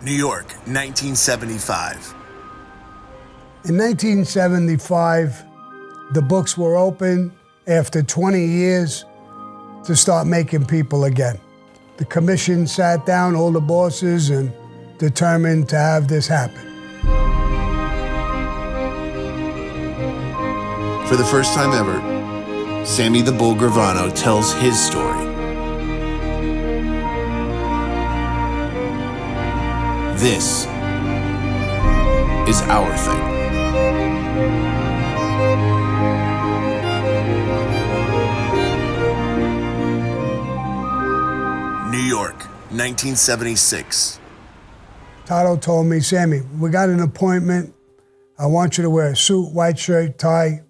New York, 1975. In 1975, the books were open after 20 years to start making people again. The commission sat down, all the bosses, and determined to have this happen. For the first time ever, Sammy the Bull Gravano tells his story. This is our thing. New York, 1976. Toto told me, Sammy, we got an appointment. I want you to wear a suit, white shirt, tie,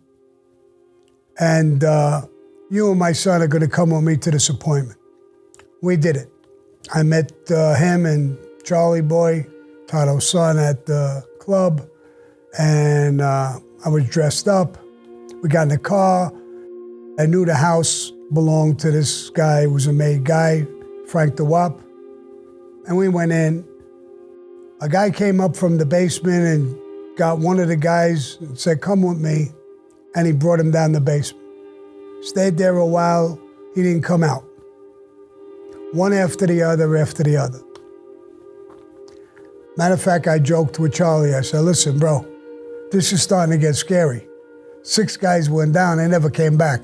and you and my son are going to come with me to this appointment. We did it. I met him and Charlie Boy, Toto's son, at the club, and I was dressed up. We got in the car. I knew the house belonged to this guy who was a made guy, Frank the Wop, and we went in. A guy came up from the basement and got one of the guys and said, come with me, and he brought him down the basement. Stayed there a while, he didn't come out. One after the other, after the other. Matter of fact, I joked with Charlie, I said, listen, bro, this is starting to get scary. 6 guys went down, they never came back.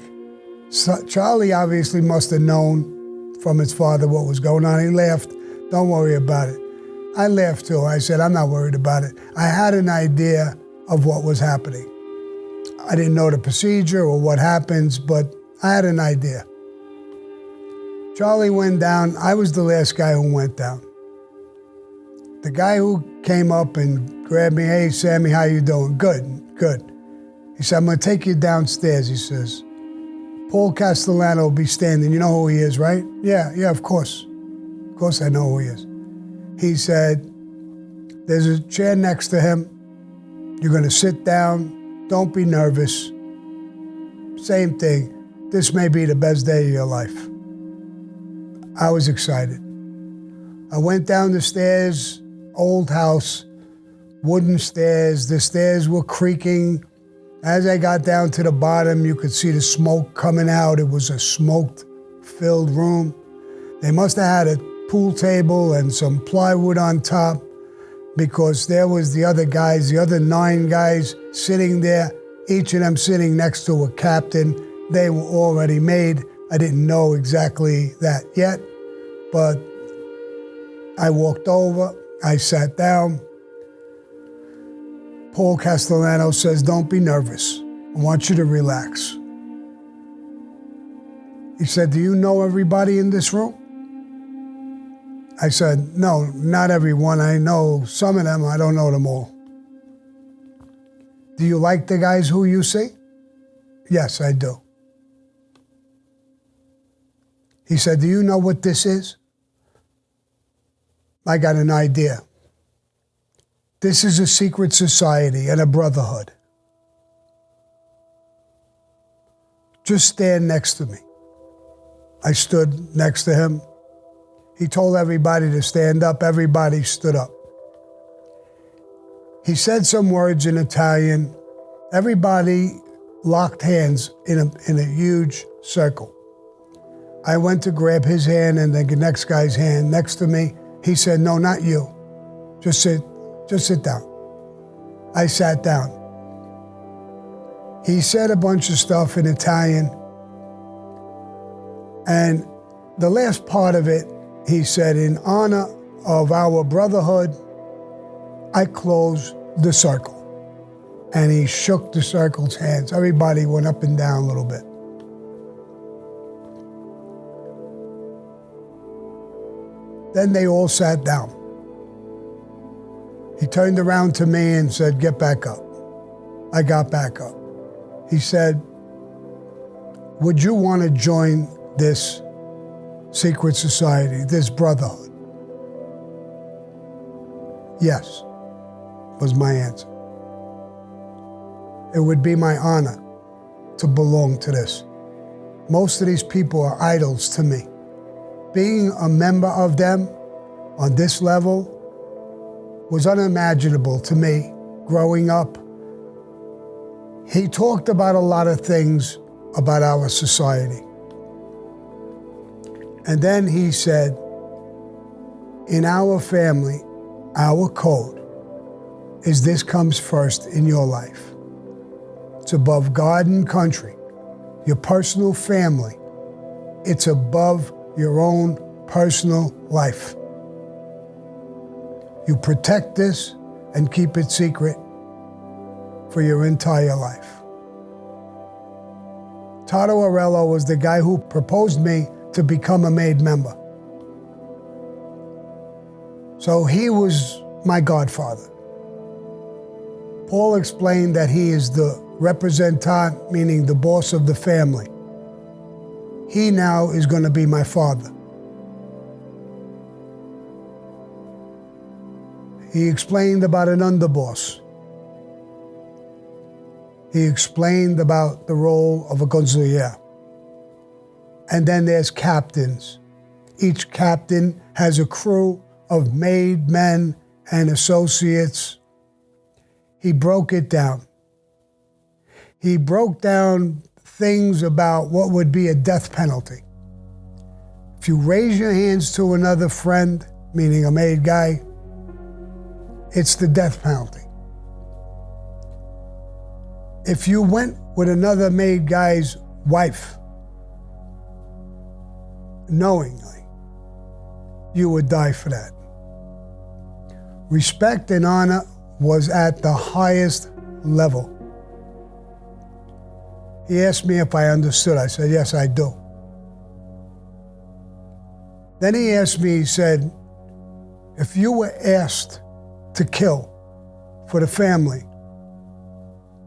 So Charlie obviously must have known from his father what was going on. He laughed, don't worry about it. I laughed too, I said, I'm not worried about it. I had an idea of what was happening. I didn't know the procedure or what happens, but I had an idea. Charlie went down, I was the last guy who went down. The guy who came up and grabbed me, hey, Sammy, how you doing? Good, good. He said, I'm gonna take you downstairs, he says. Paul Castellano will be standing, you know who he is, right? Yeah, of course. Of course I know who he is. He said, there's a chair next to him. You're gonna sit down, don't be nervous. Same thing, this may be the best day of your life. I was excited. I went down the stairs, old house, wooden stairs. The stairs were creaking. As I got down to the bottom, you could see the smoke coming out. It was a smoke-filled room. They must have had a pool table and some plywood on top, because there was the other guys, the other 9 guys sitting there, each of them sitting next to a captain. They were already made. I didn't know exactly that yet, but I walked over, I sat down. Paul Castellano says, don't be nervous. I want you to relax. He said, do you know everybody in this room? I said, no, not everyone. I know some of them, I don't know them all. Do you like the guys who you see? Yes, I do. He said, do you know what this is? I got an idea. This is a secret society and a brotherhood. Just stand next to me. I stood next to him. He told everybody to stand up. Everybody stood up. He said some words in Italian. Everybody locked hands in a huge circle. I went to grab his hand and the next guy's hand next to me. He said, no, not you. Just sit down. I sat down. He said a bunch of stuff in Italian. And the last part of it, he said, in honor of our brotherhood, I close the circle. And he shook the circle's hands. Everybody went up and down a little bit. Then they all sat down. He turned around to me and said, get back up. I got back up. He said, would you want to join this secret society, this brotherhood? Yes, was my answer. It would be my honor to belong to this. Most of these people are idols to me. Being a member of them on this level was unimaginable to me growing up. He talked about a lot of things about our society. And then he said, in our family, our code is this comes first in your life. It's above God and country, your personal family. It's above your own personal life. You protect this and keep it secret for your entire life. Toto Arello was the guy who proposed me to become a MAID member. So he was my godfather. Paul explained that he is the representant, meaning the boss of the family. He now is going to be my father. He explained about an underboss. He explained about the role of a consigliere. And then there's captains. Each captain has a crew of MAID men and associates. He broke it down. He broke down things about what would be a death penalty. If you raise your hands to another friend, meaning a MAID guy, it's the death penalty. If you went with another MAID guy's wife, knowingly, you would die for that. Respect and honor was at the highest level. He asked me if I understood. I said, yes, I do. Then he asked me, he said, if you were asked to kill for the family,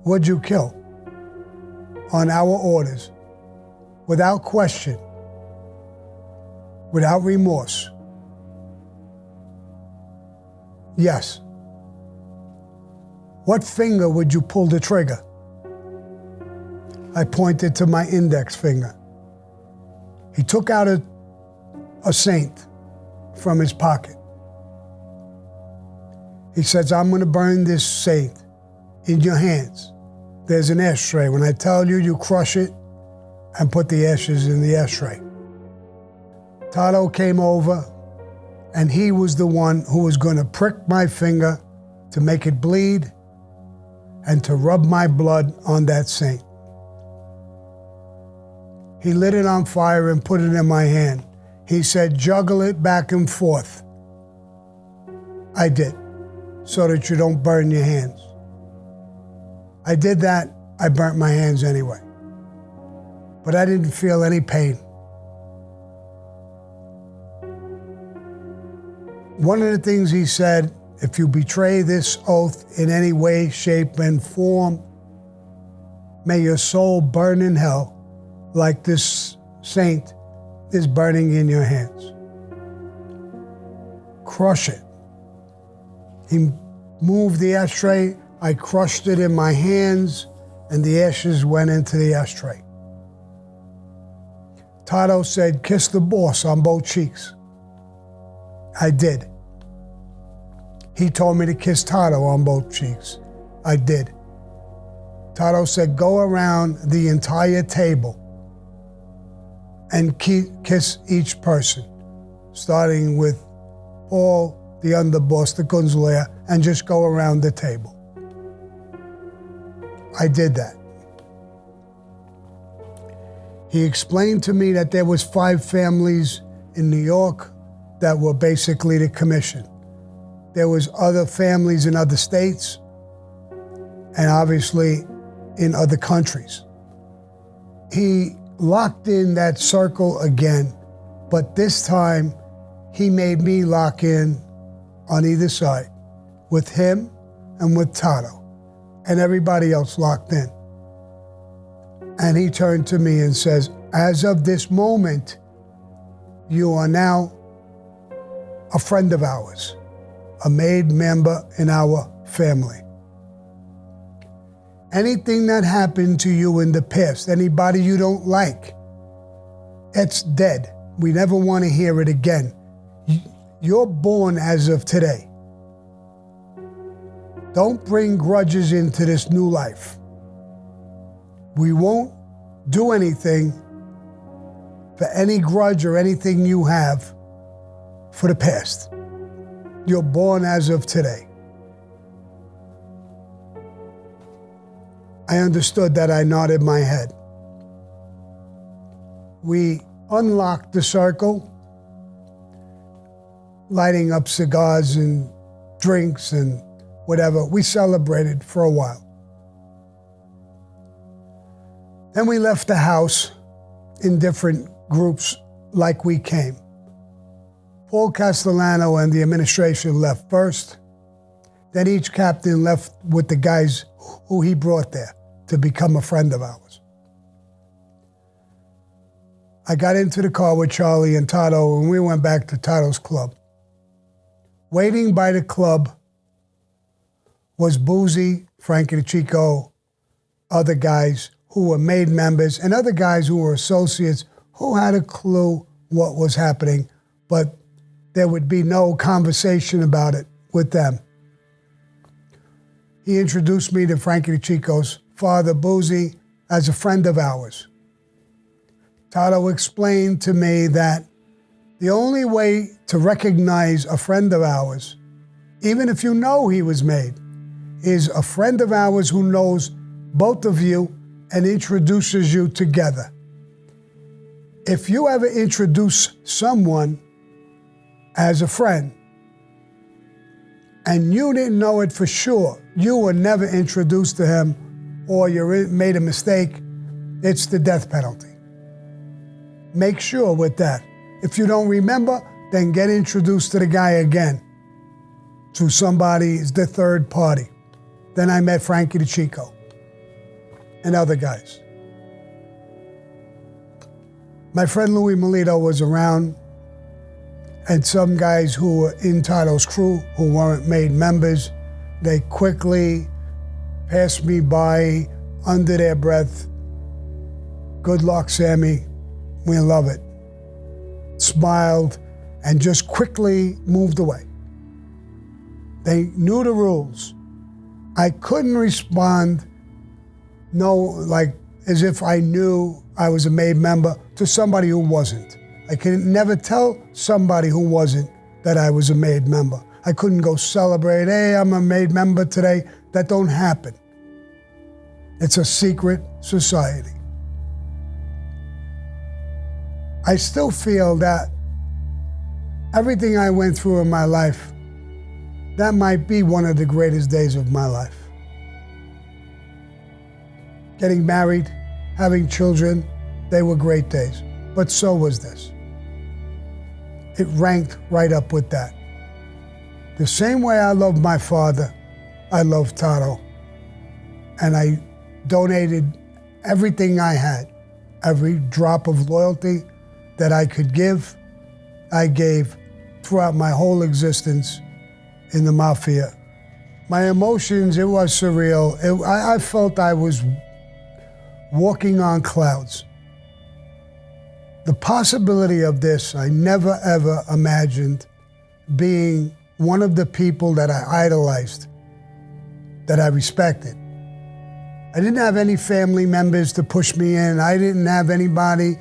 would you kill? On our orders, without question, without remorse. Yes. What finger would you pull the trigger? I pointed to my index finger. He took out a saint from his pocket. He says, I'm going to burn this saint in your hands. There's an ashtray. When I tell you, you crush it and put the ashes in the ashtray. Toto came over, and he was the one who was going to prick my finger to make it bleed and to rub my blood on that saint. He lit it on fire and put it in my hand. He said, juggle it back and forth. I did, so that you don't burn your hands. I did that, I burnt my hands anyway. But I didn't feel any pain. One of the things he said, if you betray this oath in any way, shape, and form, may your soul burn in hell like this saint is burning in your hands. Crush it. He moved the ashtray, I crushed it in my hands, and the ashes went into the ashtray. Toto said, kiss the boss on both cheeks. I did. He told me to kiss Toto on both cheeks. I did. Toto said, go around the entire table and kiss each person, starting with Paul, the underboss, the consigliere, and just go around the table. I did that. He explained to me that there was 5 families in New York that were basically the commission. There was other families in other states and obviously in other countries. He locked in that circle again, but this time he made me lock in on either side with him and with Toto, and everybody else locked in. And he turned to me and says, as of this moment, you are now a friend of ours, a MAID member in our family. Anything that happened to you in the past, anybody you don't like, it's dead. We never want to hear it again. You're born as of today. Don't bring grudges into this new life. We won't do anything for any grudge or anything you have for the past. You're born as of today. I understood that. I nodded my head. We unlocked the circle, lighting up cigars and drinks and whatever. We celebrated for a while. Then we left the house in different groups like we came. Paul Castellano and the administration left first. Then each captain left with the guys who he brought there to become a friend of ours. I got into the car with Charlie and Toto, and we went back to Toto's club. Waiting by the club was Boozy, Frankie the Chico, other guys who were made members, and other guys who were associates who had a clue what was happening, but there would be no conversation about it with them. He introduced me to Frankie the Chico's father, Boozy, as a friend of ours. Toto explained to me that the only way to recognize a friend of ours, even if you know he was made, is a friend of ours who knows both of you and introduces you together. If you ever introduce someone as a friend and you didn't know it for sure, you were never introduced to him, or you made a mistake, it's the death penalty. Make sure with that. If you don't remember, then get introduced to the guy again, to somebody, the third party. Then I met Frankie the Chico and other guys. My friend Louis Melito was around, and some guys who were in Toto's crew who weren't made members, they quickly passed me by under their breath. Good luck, Sammy. We love it. Smiled and just quickly moved away. They knew the rules. I couldn't respond, as if I knew I was a made member to somebody who wasn't. I can never tell somebody who wasn't that I was a made member. I couldn't go celebrate, hey, I'm a made member today. That don't happen. It's a secret society. I still feel that everything I went through in my life, that might be one of the greatest days of my life. Getting married, having children, they were great days. But so was this. It ranked right up with that. The same way I loved my father, I loved Toto. And I donated everything I had, every drop of loyalty that I could give, I gave throughout my whole existence in the Mafia. My emotions, it was surreal. I felt I was walking on clouds. The possibility of this, I never ever imagined being one of the people that I idolized, that I respected. I didn't have any family members to push me in. I didn't have anybody.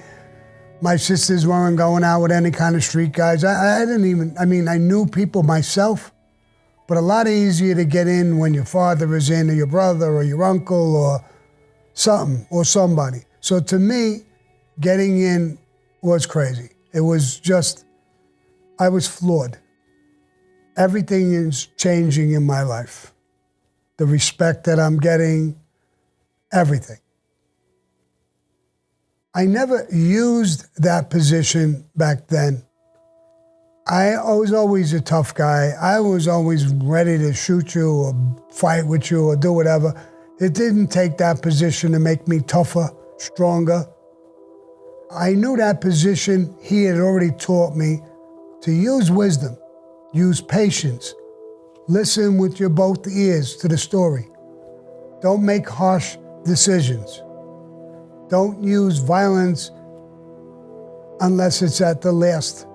My sisters weren't going out with any kind of street guys. I knew people myself, but a lot easier to get in when your father is in, or your brother, or your uncle, or something, or somebody. So to me, getting in was crazy. It was just, I was floored. Everything is changing in my life. The respect that I'm getting, everything. I never used that position back then. I was always a tough guy. I was always ready to shoot you or fight with you or do whatever. It didn't take that position to make me tougher, stronger. I knew that position, he had already taught me to use wisdom, use patience, listen with your both ears to the story. Don't make harsh decisions. Don't use violence unless it's at the last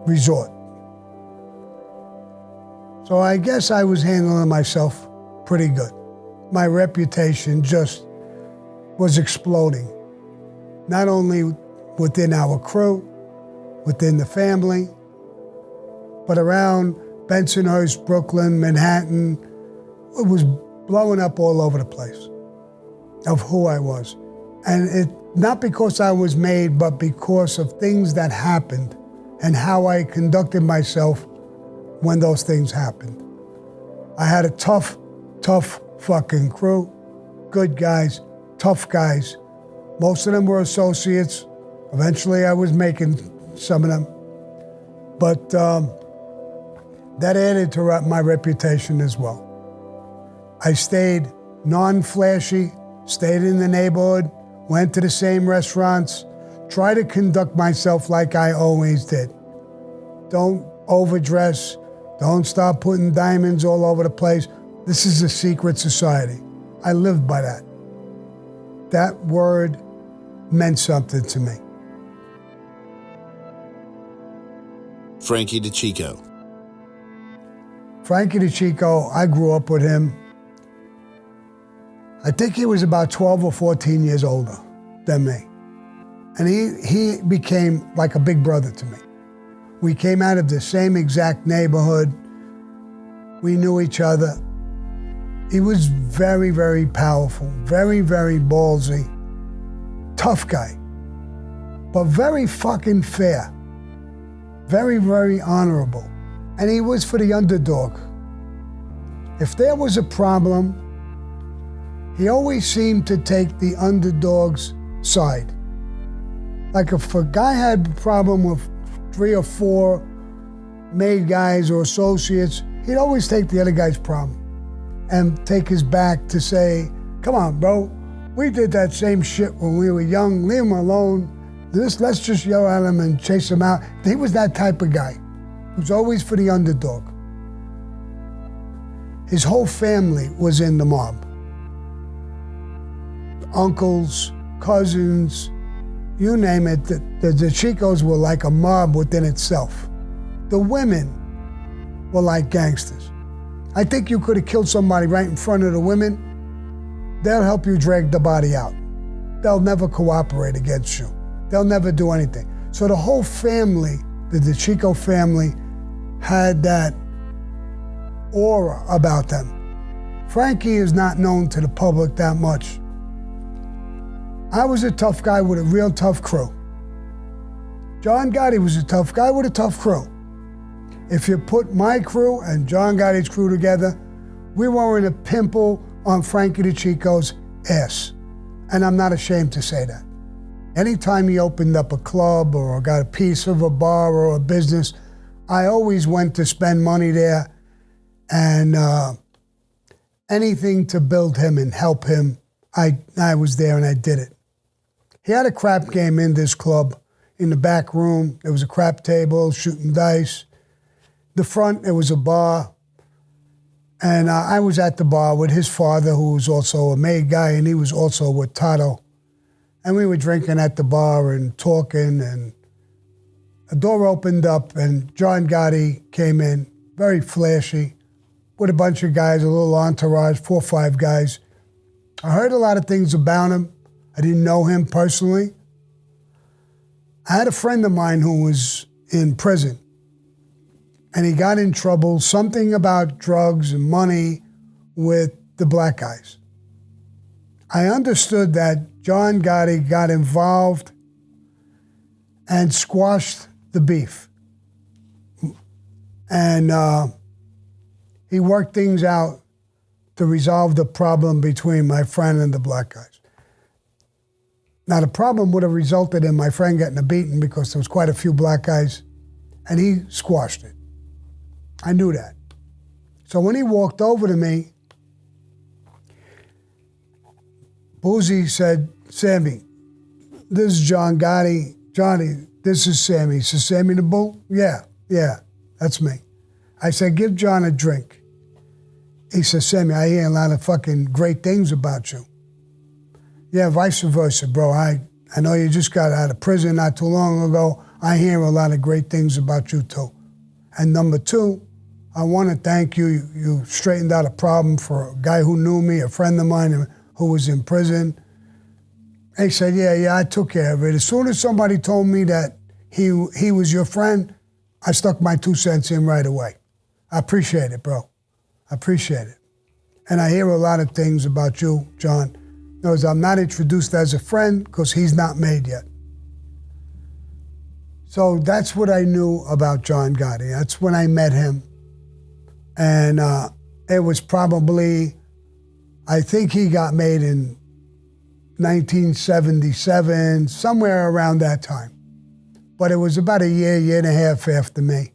resort. So I guess I was handling myself pretty good. My reputation just was exploding. Not only within our crew, within the family, but around Bensonhurst, Brooklyn, Manhattan. It was blowing up all over the place of who I was. And it not because I was made, but because of things that happened and how I conducted myself when those things happened. I had a tough fucking crew, good guys, tough guys. Most of them were associates. Eventually I was making some of them. But that added to my reputation as well. I stayed non-flashy, stayed in the neighborhood, went to the same restaurants, tried to conduct myself like I always did. Don't overdress, don't start putting diamonds all over the place. This is a secret society. I lived by that. That word meant something to me. Frankie the Chico. Frankie the Chico, I grew up with him. I think he was about 12 or 14 years older than me. And he became like a big brother to me. We came out of the same exact neighborhood. We knew each other. He was very, very powerful, very, very ballsy, tough guy, but very fucking fair, very, very honorable. And he was for the underdog. If there was a problem, he always seemed to take the underdog's side. Like if a guy had a problem with 3 or 4 made guys or associates, he'd always take the other guy's problem and take his back to say, come on, bro, we did that same shit when we were young, leave him alone. Let's just yell at him and chase him out. He was that type of guy. He was always for the underdog. His whole family was in the mob. Uncles, cousins, you name it, the Chicos were like a mob within itself. The women were like gangsters. I think you could have killed somebody right in front of the women. They'll help you drag the body out. They'll never cooperate against you. They'll never do anything. So the whole family, the Chico family, had that aura about them. Frankie is not known to the public that much. I was a tough guy with a real tough crew. John Gotti was a tough guy with a tough crew. If you put my crew and John Gotti's crew together, we weren't a pimple on Frankie the Chico's ass. And I'm not ashamed to say that. Anytime he opened up a club or got a piece of a bar or a business, I always went to spend money there and anything to build him and help him, I was there and I did it. He had a crap game in this club. In the back room, there was a crap table, shooting dice. The front, there was a bar. And I was at the bar with his father, who was also a made guy, and he was also with Tato. And we were drinking at the bar and talking, and a door opened up, and John Gotti came in, very flashy, with a bunch of guys, a little entourage, 4 or 5 guys. I heard a lot of things about him. I didn't know him personally. I had a friend of mine who was in prison, and he got in trouble, something about drugs and money with the black guys. I understood that John Gotti got involved and squashed the beef. And he worked things out to resolve the problem between my friend and the black guys. Now, the problem would have resulted in my friend getting a beating because there was quite a few black guys, and he squashed it. I knew that. So when he walked over to me, Boozy said, Sammy, this is John Gotti. Johnny, this is Sammy. He said, Sammy the Bull? Yeah, that's me. I said, give John a drink. He said, Sammy, I hear a lot of fucking great things about you. Yeah, vice versa, bro. I know you just got out of prison not too long ago. I hear a lot of great things about you, too. And number 2, I want to thank you. You straightened out a problem for a guy who knew me, a friend of mine who was in prison. And he said, yeah, I took care of it. As soon as somebody told me that he was your friend, I stuck my 2 cents in right away. I appreciate it, bro. I appreciate it. And I hear a lot of things about you, John. Knows I'm not introduced as a friend because he's not made yet. So that's what I knew about John Gotti. That's when I met him. And it was probably, I think he got made in 1977, somewhere around that time. But it was about a year and a half after me.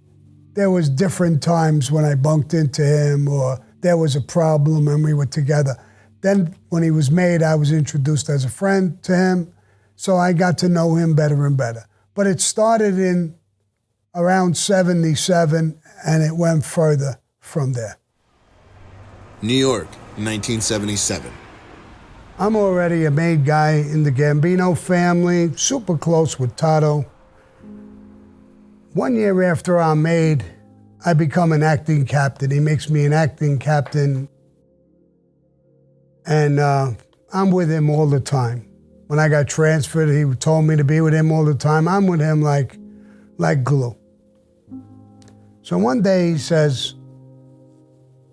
There was different times when I bumped into him or there was a problem and we were together. Then when he was made, I was introduced as a friend to him. So I got to know him better and better. But it started in around 77 and it went further from there. New York, 1977. I'm already a made guy in the Gambino family, super close with Tato. 1 year after I'm made, I become an acting captain. He makes me an acting captain. And I'm with him all the time. When I got transferred, he told me to be with him all the time. I'm with him like glue. So one day he says,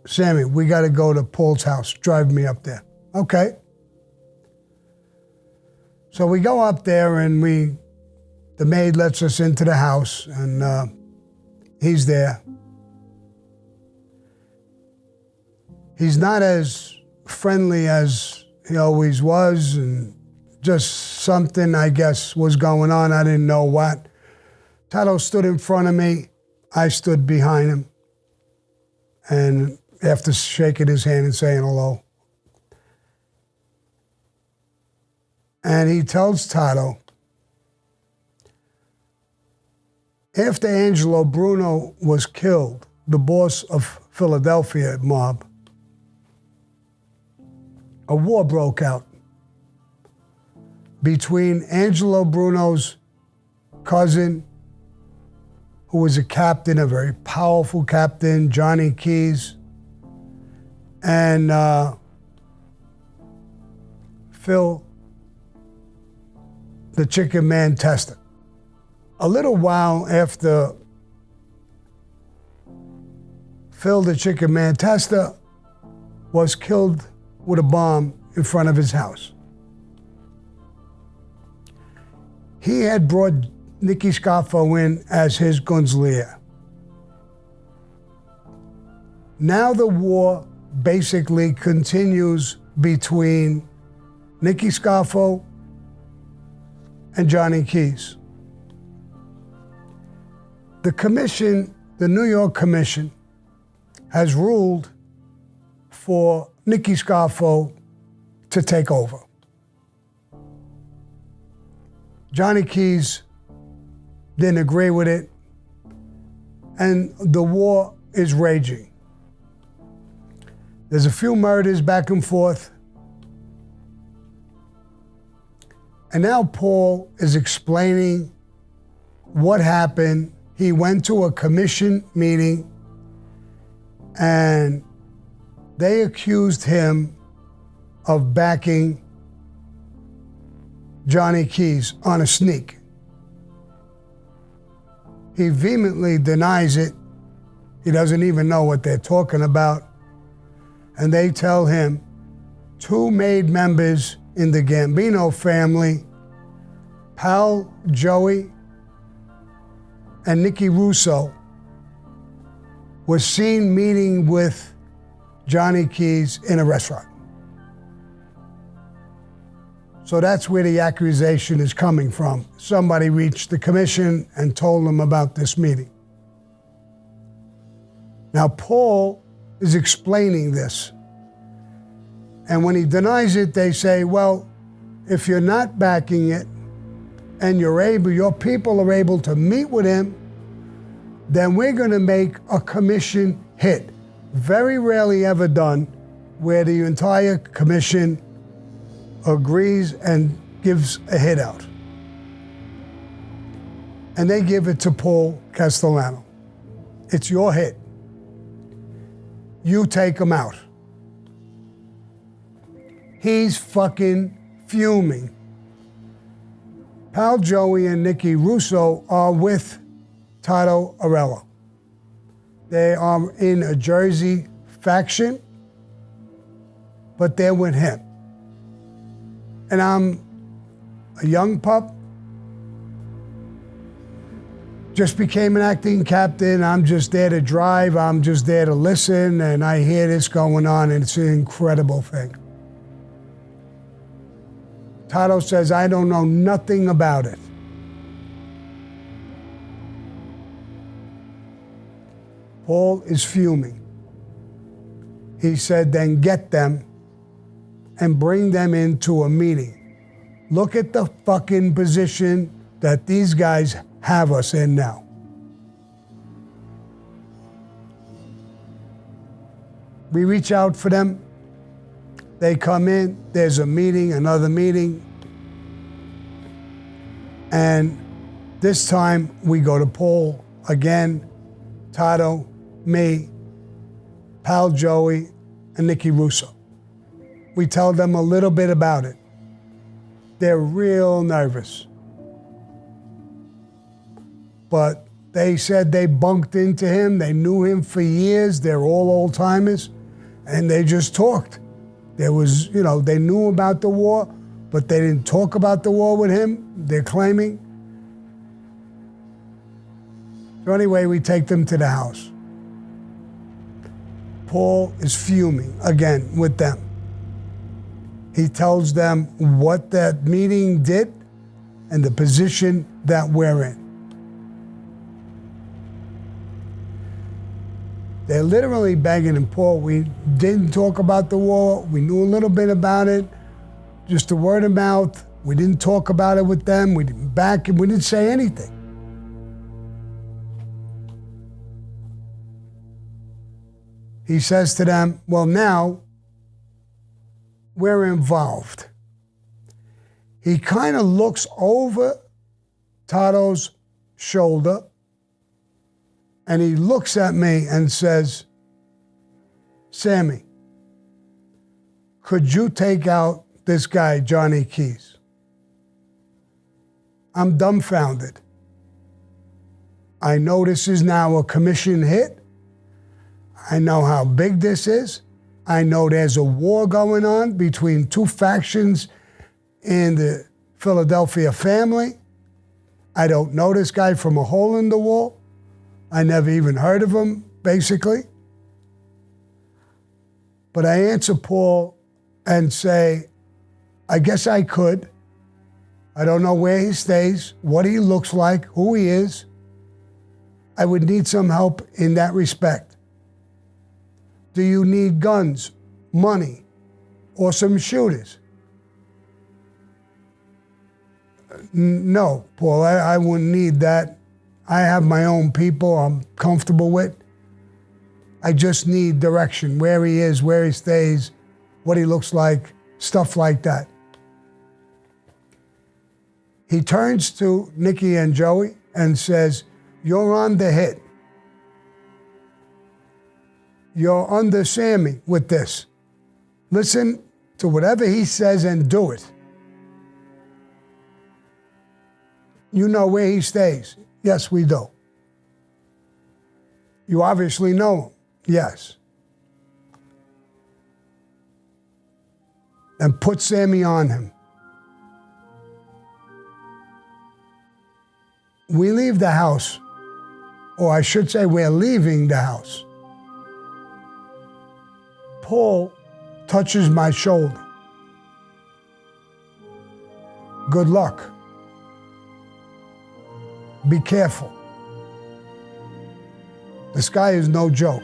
Sammy, we got to go to Paul's house. Drive me up there. Okay. So we go up there and the maid lets us into the house and he's there. He's not as friendly as he always was, and just something, I guess, was going on. I didn't know what. Tato stood in front of me. I stood behind him. And after shaking his hand and saying hello. And he tells Tato, after Angelo Bruno was killed, the boss of Philadelphia mob, a war broke out between Angelo Bruno's cousin, who was a captain, a very powerful captain, Johnny Keys, and Phil the Chicken Man Tester. A little while after Phil the Chicken Man Tester was killed with a bomb in front of his house. He had brought Nicky Scarfo in as his gunslinger. Now the war basically continues between Nicky Scarfo and Johnny Keys. The commission, the New York Commission, has ruled for Nicky Scarfo to take over. Johnny Keys didn't agree with it, and the war is raging. There's a few murders back and forth. And now Paul is explaining what happened. He went to a commission meeting and they accused him of backing Johnny Keys on a sneak. He vehemently denies it. He doesn't even know what they're talking about. And they tell him 2 made members in the Gambino family, Pal Joey and Nicky Russo, was seen meeting with Johnny Keys in a restaurant. So that's where the accusation is coming from. Somebody reached the commission and told them about this meeting. Now Paul is explaining this. And when he denies it, they say, well, if you're not backing it and your people are able to meet with him, then we're going to make a commission hit. Very rarely ever done, where the entire commission agrees and gives a hit out. And they give it to Paul Castellano. It's your hit. You take him out. He's fucking fuming. Pal Joey and Nicky Russo are with Toto Arello. They are in a Jersey faction, but they're with him. And I'm a young pup, just became an acting captain. I'm just there to drive. I'm just there to listen, and I hear this going on, and it's an incredible thing. Toto says, I don't know nothing about it. Paul is fuming. He said, then get them and bring them into a meeting. Look at the fucking position that these guys have us in now. We reach out for them. They come in, there's a meeting, another meeting. And this time we go to Paul again, Toto, me, Pal Joey, and Nicky Russo. We tell them a little bit about it. They're real nervous. But they said they bunked into him. They knew him for years. They're all old timers. And they just talked. There was, they knew about the war, but they didn't talk about the war with him, they're claiming. So anyway, we take them to the house. Paul is fuming again with them. He tells them what that meeting did and the position that we're in. They're literally begging him, Paul, we didn't talk about the war. We knew a little bit about it, just a word of mouth. We didn't talk about it with them. We didn't back him. We didn't say anything. He says to them, well, now we're involved. He kind of looks over Toto's shoulder, and he looks at me and says, Sammy, could you take out this guy, Johnny Keys? I'm dumbfounded. I know this is now a commission hit. I know how big this is. I know there's a war going on between two factions in the Philadelphia family. I don't know this guy from a hole in the wall. I never even heard of him, basically. But I answer Paul and say, I guess I could. I don't know where he stays, what he looks like, who he is. I would need some help in that respect. Do you need guns, money, or some shooters? No, Paul, I wouldn't need that. I have my own people I'm comfortable with. I just need direction, where he is, where he stays, what he looks like, stuff like that. He turns to Nicky and Joey and says, you're on the hit. You're under Sammy with this. Listen to whatever he says and do it. You know where he stays. Yes, we do. You obviously know him. Yes. And put Sammy on him. We leave the house, or I should say we're leaving the house. Paul touches my shoulder. Good luck. Be careful. This guy is no joke.